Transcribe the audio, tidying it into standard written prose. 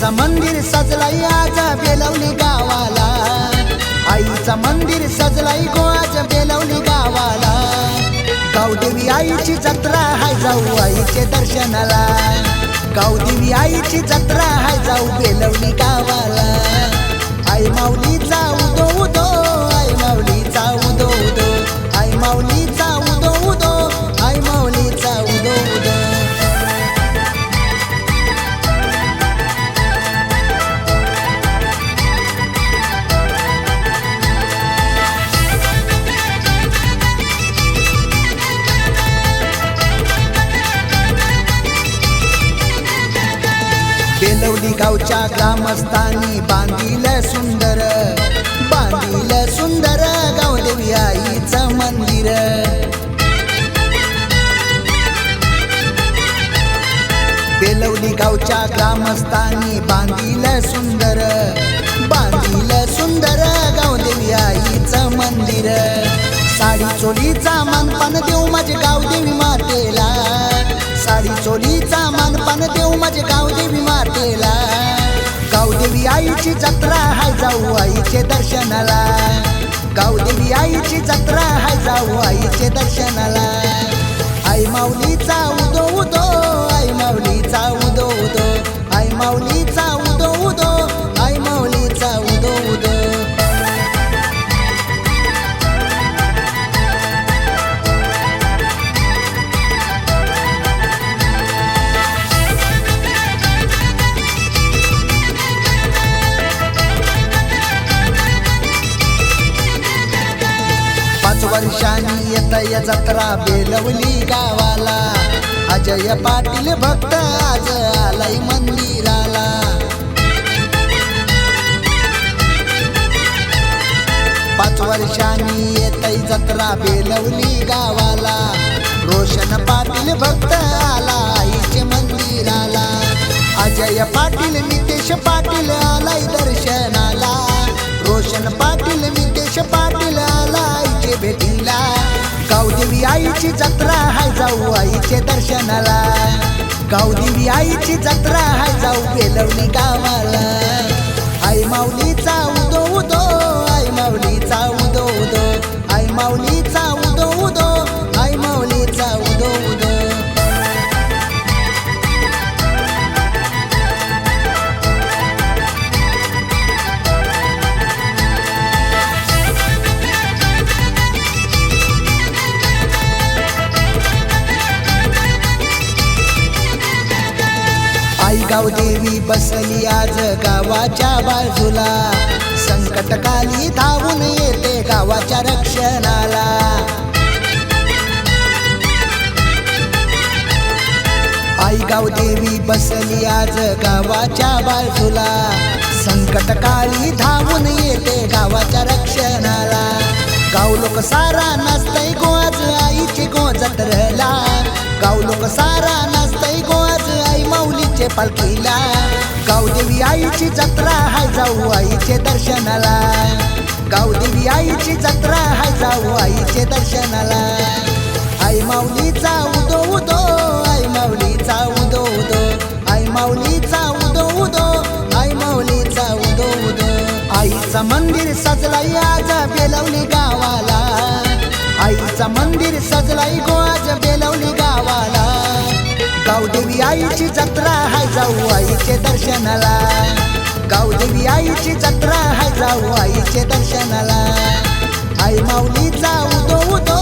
आईचा मंदिर सजलाई आज बेलवली गावाला, आईचा मंदिर सजलाई गो आज बेलवली गावाला। गावदेवी आईची जत्रा हाय जाऊ आईचे दर्शनाला, गावदेवी आईची जत्रा हाय जाऊ बेलवली गावाला। आई माऊलीचा उदो उदो, आई माऊलीचा उदो उदो, आई माऊलीचा उदो उदो, आई माऊलीचा उदो उदो। बेलवली गावच्या ग्रामस्थांनी बांधिल सुंदर, बांधिल सुंदर गावदेवी आईचं मंदिर। बेलवली गावच्या ग्रामस्थांनी बांधिल सुंदर, बांधिल सुंदर गावदेवी आईचं मंदिर। साडी चोलीचा मानपान देऊ माझे गावदेवी मातेला, साडी चोलीचा मानपान देऊ माझे गावदेवी मातेला। गावदेवी आईची जत्रा हाय जाऊ आईचे दर्शनाला, गावदेवी आईची जत्रा हाय जाऊ आईचे दर्शनाला। आई माऊलीचा उदो उदो, आई माऊलीचा उदो उदो, आई माऊलीचा उदो उदो, आई माऊलीचा उदो उदो। वर्षांनी येतय जत्रा बेलवली गावाला, अजय पाटील भक्त आज आलाय मंदिराला। पाच वर्षांनी येतय जत्रा बेलवली गावाला, रोशन पाटील भक्त आला आईचे मंदिराला। अजय पाटील नितेश पाटील आलाय दर्शनाला, रोशन पाटील नितेश पाटील आला आईचे भेटीला। गावदेवी आईची जत्रा हाय जाऊ आईचे दर्शनाला, गावदेवी आईची जत्रा हाय जाऊ बेलवली गावाला। आई माऊलीचा उदो उदो, आई माऊलीचा उदो उदो, आई माऊलीचा उदो उदो, आई माऊलीचा उदो उदो। आई गावदेवी बसली आज गावाच्या बाजूला, संकटकाली धावून येते गावाच्या रक्षणाला। आई गावदेवी बसली आज गावाच्या बाजूला, संकटकाली धावून येते गावाच्या रक्षणाला। गाव लोक सारा नाचतय गो आज आईचे गो जत्रेला, गाव लोक सारा नाचतय गो आज आई माऊलीचे पालखीला। गावदेवी आईची जत्रा हाय जाऊ आईचे दर्शनाला, गावदेवी आईची जत्रा हाय जाऊ आईचे दर्शनाला। आई माऊलीचा उदो उदो, आई माऊलीचा उदो उदो, आई माऊलीचा उदो उदो, आई माऊलीचा उदो उदो। आईचा मंदिर सजलाई आज बेलवली गावाला, आईचा मंदिर सजलाई गो आज बेलवली गावाला। गावदेवी आईची जत्रा हाय जाऊ आईचे दर्शनाला, गावदेवी आईची जत्रा हाय जाऊ आईचे दर्शनाला। आई माऊलीचा उदो उदो,